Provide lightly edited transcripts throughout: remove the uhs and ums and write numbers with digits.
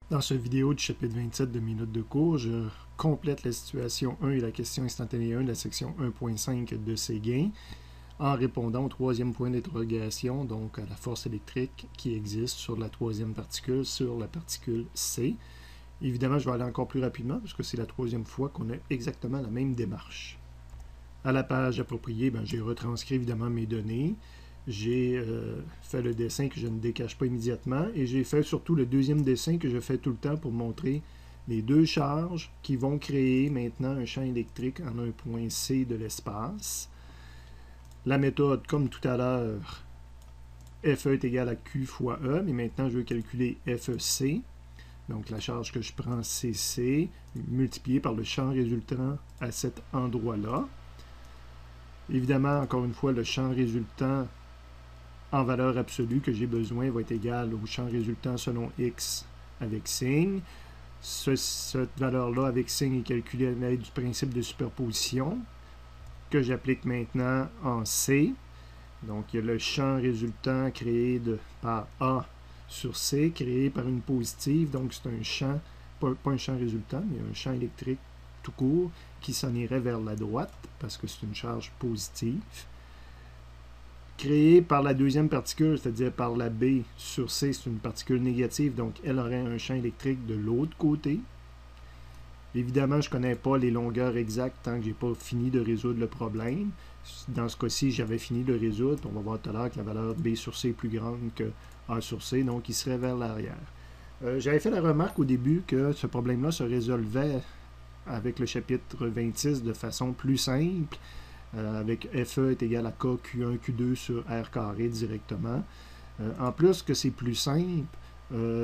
Dans cette vidéo du chapitre 27 de Minutes de cours, je complète la situation 1 et la question instantanée 1 de la section 1.5 de Séguin en répondant au troisième point d'interrogation, donc à la force électrique qui existe sur la troisième particule, sur la particule C. Évidemment, je vais aller encore plus rapidement parce que c'est la troisième fois qu'on a exactement la même démarche. À la page appropriée, j'ai retranscrit évidemment mes données. J'ai fait le dessin que je ne décache pas immédiatement et j'ai fait surtout le deuxième dessin que je fais tout le temps pour montrer les deux charges qui vont créer maintenant un champ électrique en un point C de l'espace. La méthode, comme tout à l'heure, FE est égal à Q fois E, mais maintenant je veux calculer FEC. Donc la charge que je prends CC multipliée par le champ résultant à cet endroit-là. Évidemment, encore une fois, le champ résultant en valeur absolue que j'ai besoin va être égal au champ résultant selon x avec signe. Cette valeur-là avec signe est calculée à l'aide du principe de superposition que j'applique maintenant en C. Donc, il y a le champ résultant créé par A sur C, créé par une positive. Donc, c'est un champ, pas un champ résultant, mais un champ électrique tout court qui s'en irait vers la droite parce que c'est une charge positive. Créée par la deuxième particule, c'est-à-dire par la B sur C, c'est une particule négative, donc elle aurait un champ électrique de l'autre côté. Évidemment, je ne connais pas les longueurs exactes tant que je n'ai pas fini de résoudre le problème. Dans ce cas-ci, j'avais fini de résoudre. On va voir tout à l'heure que la valeur B sur C est plus grande que A sur C, donc il serait vers l'arrière. J'avais fait la remarque au début que ce problème-là se résolvait avec le chapitre 26 de façon plus simple, avec FE est égal à K, Q1, Q2 sur R carré directement. En plus que c'est plus simple,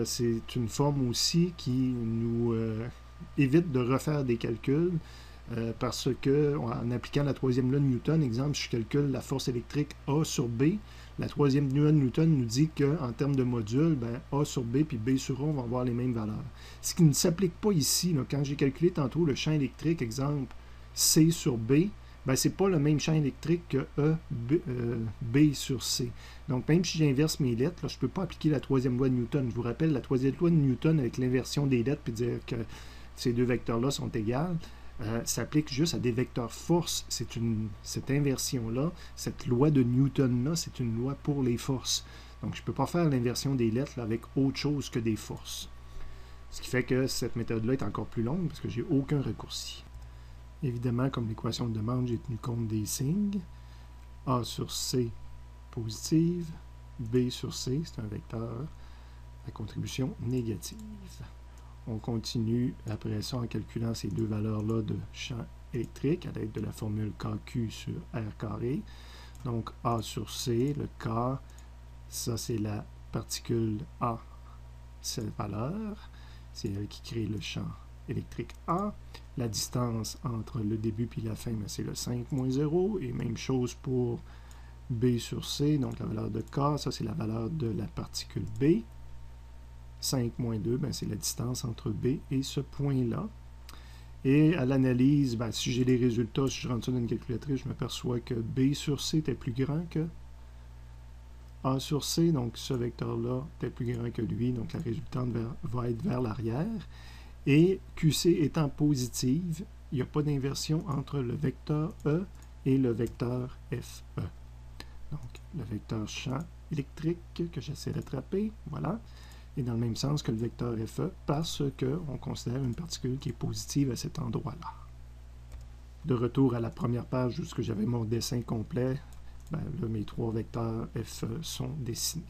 c'est une forme aussi qui nous évite de refaire des calculs parce que en appliquant la troisième loi de Newton, exemple, je calcule la force électrique A sur B. La troisième loi de Newton nous dit qu'en termes de module, A sur B puis B sur A vont avoir les mêmes valeurs. Ce qui ne s'applique pas ici. Là, quand j'ai calculé tantôt le champ électrique, exemple C sur B, ce n'est pas le même champ électrique que B sur C. Donc, même si j'inverse mes lettres, là, je ne peux pas appliquer la troisième loi de Newton. Je vous rappelle la troisième loi de Newton avec l'inversion des lettres puis dire que ces deux vecteurs-là sont égales. S'applique juste à des vecteurs force. Cette inversion-là, cette loi de Newton-là, c'est une loi pour les forces. Donc, je ne peux pas faire l'inversion des lettres là, avec autre chose que des forces. Ce qui fait que cette méthode-là est encore plus longue parce que j'ai aucun raccourci. Évidemment, comme l'équation de demande, j'ai tenu compte des signes. A sur C positive, B sur C, c'est un vecteur à contribution négative. On continue après ça en calculant ces deux valeurs-là de champ électrique à l'aide de la formule KQ sur R carré. Donc A sur C, le K, ça c'est la particule A, cette valeur, c'est elle qui crée le champ électrique A. La distance entre le début et la fin, c'est le 5 moins 0. Et même chose pour B sur C, donc la valeur de K, ça c'est la valeur de la particule B. 5 moins 2, c'est la distance entre B et ce point-là. Et à l'analyse, si j'ai les résultats, si je rentre ça dans une calculatrice, je m'aperçois que B sur C était plus grand que A sur C, donc ce vecteur-là était plus grand que lui, donc la résultante va être vers l'arrière. Et QC étant positive, il n'y a pas d'inversion entre le vecteur E et le vecteur FE. Donc, le vecteur champ électrique que j'essaie d'attraper, voilà, est dans le même sens que le vecteur FE parce qu'on considère une particule qui est positive à cet endroit-là. De retour à la première page où j'avais mon dessin complet, là, mes trois vecteurs FE sont dessinés.